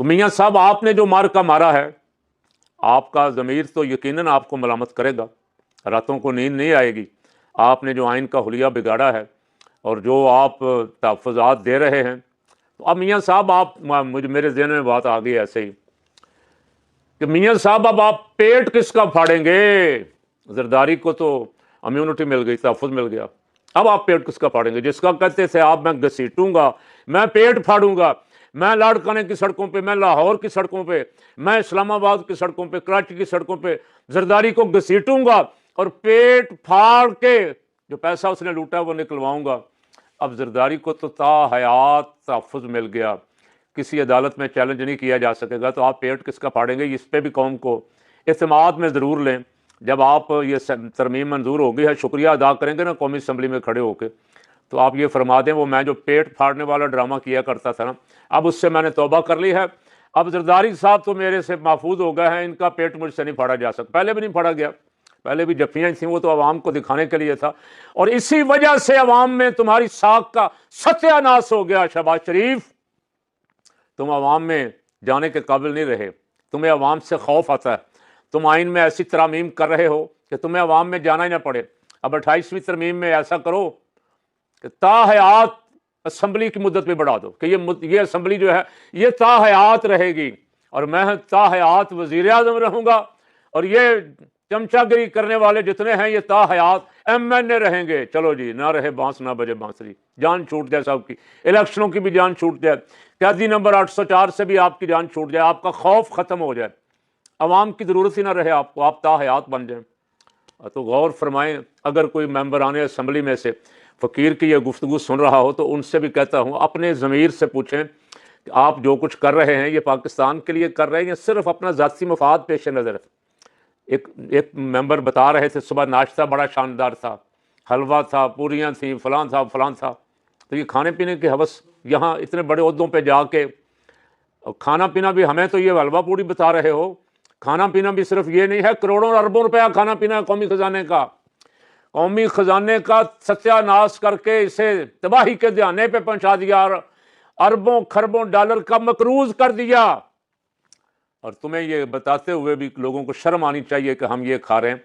تو میاں صاحب آپ نے جو مارکا مارا ہے، آپ کا ضمیر تو یقیناً آپ کو ملامت کرے گا، راتوں کو نیند نہیں آئے گی۔ آپ نے جو آئین کا حلیہ بگاڑا ہے اور جو آپ تحفظات دے رہے ہیں، تو اب میاں صاحب میرے ذہن میں بات آ گئی ایسے ہی کہ میاں صاحب اب آپ پیٹ کس کا پھاڑیں گے؟ زرداری کو تو امیونٹی مل گئی، تحفظ مل گیا، اب آپ پیٹ کس کا پھاڑیں گے؟ جس کا کہتے تھے آپ میں گھسیٹوں گا، میں پیٹ پھاڑوں گا، میں لاڑکانے کی سڑکوں پہ، میں لاہور کی سڑکوں پہ، میں اسلام آباد کی سڑکوں پہ، کراچی کی سڑکوں پہ زرداری کو گھسیٹوں گا اور پیٹ پھاڑ کے جو پیسہ اس نے لوٹا وہ نکلواؤں گا۔ اب زرداری کو تو تا حیات تحفظ مل گیا، کسی عدالت میں چیلنج نہیں کیا جا سکے گا، تو آپ پیٹ کس کا پھاڑیں گے؟ اس پہ بھی قوم کو اعتماد میں ضرور لیں۔ جب آپ یہ ترمیم منظور ہو گئی ہے، شکریہ ادا کریں گے نا قومی اسمبلی میں کھڑے ہو کے، تو آپ یہ فرما دیں وہ میں جو پیٹ پھاڑنے والا ڈرامہ کیا کرتا تھا نا، اب اس سے میں نے توبہ کر لی ہے، اب زرداری صاحب تو میرے سے محفوظ ہو گئے ہیں، ان کا پیٹ مجھ سے نہیں پھاڑا جا سکتا۔ پہلے بھی نہیں پھاڑا گیا، پہلے بھی جفیاں تھیں، وہ تو عوام کو دکھانے کے لیے تھا، اور اسی وجہ سے عوام میں تمہاری ساکھ کا ستیہ ناش ہو گیا۔ شہباز شریف، تم عوام میں جانے کے قابل نہیں رہے، تمہیں عوام سے خوف آتا ہے، تم آئین میں ایسی ترامیم کر رہے ہو کہ تمہیں عوام میں جانا ہی نہ پڑے۔ اب 28ویں ترمیم میں ایسا کرو کہ تا حیات اسمبلی کی مدت بھی بڑھا دو، کہ یہ اسمبلی جو ہے یہ تا حیات رہے گی، اور میں تا حیات وزیر اعظم رہوں گا، اور یہ چمچا گری کرنے والے جتنے ہیں یہ تا حیات ایم این اے رہیں گے۔ چلو جی، نہ رہے بانس نہ بجے بانسری، جان چھوٹ جائے سب کی، الیکشنوں کی بھی جان چھوٹ جائے، قیدی نمبر 804 سے بھی آپ کی جان چھوٹ جائے، آپ کا خوف ختم ہو جائے، عوام کی ضرورت ہی نہ رہے آپ کو، آپ تا حیات بن جائیں۔ تو غور فرمائیں، اگر کوئی ممبران اسمبلی میں سے فقیر کی یہ گفتگو سن رہا ہو تو ان سے بھی کہتا ہوں اپنے ضمیر سے پوچھیں کہ آپ جو کچھ کر رہے ہیں یہ پاکستان کے لیے کر رہے ہیں یا صرف اپنا ذاتی مفاد پیش نظر ہے؟ ایک ممبر بتا رہے تھے صبح ناشتہ بڑا شاندار تھا، حلوہ تھا، پوریاں تھیں، فلاں تھا فلاں تھا، تو یہ کھانے پینے کی ہوس یہاں اتنے بڑے عہدوں پہ جا کے، اور کھانا پینا بھی ہمیں تو یہ حلوہ پوری بتا رہے ہو، کھانا پینا بھی صرف یہ نہیں ہے، کروڑوں اربوں روپیہ کھانا پینا ہے قومی خزانے کا، قومی خزانے کا ستیہ ناش کر کے اسے تباہی کے دہانے پہ پہنچا دیا، اور اربوں خربوں ڈالر کا مقروض کر دیا، اور تمہیں یہ بتاتے ہوئے بھی لوگوں کو شرم آنی چاہیے کہ ہم یہ کھا رہے ہیں۔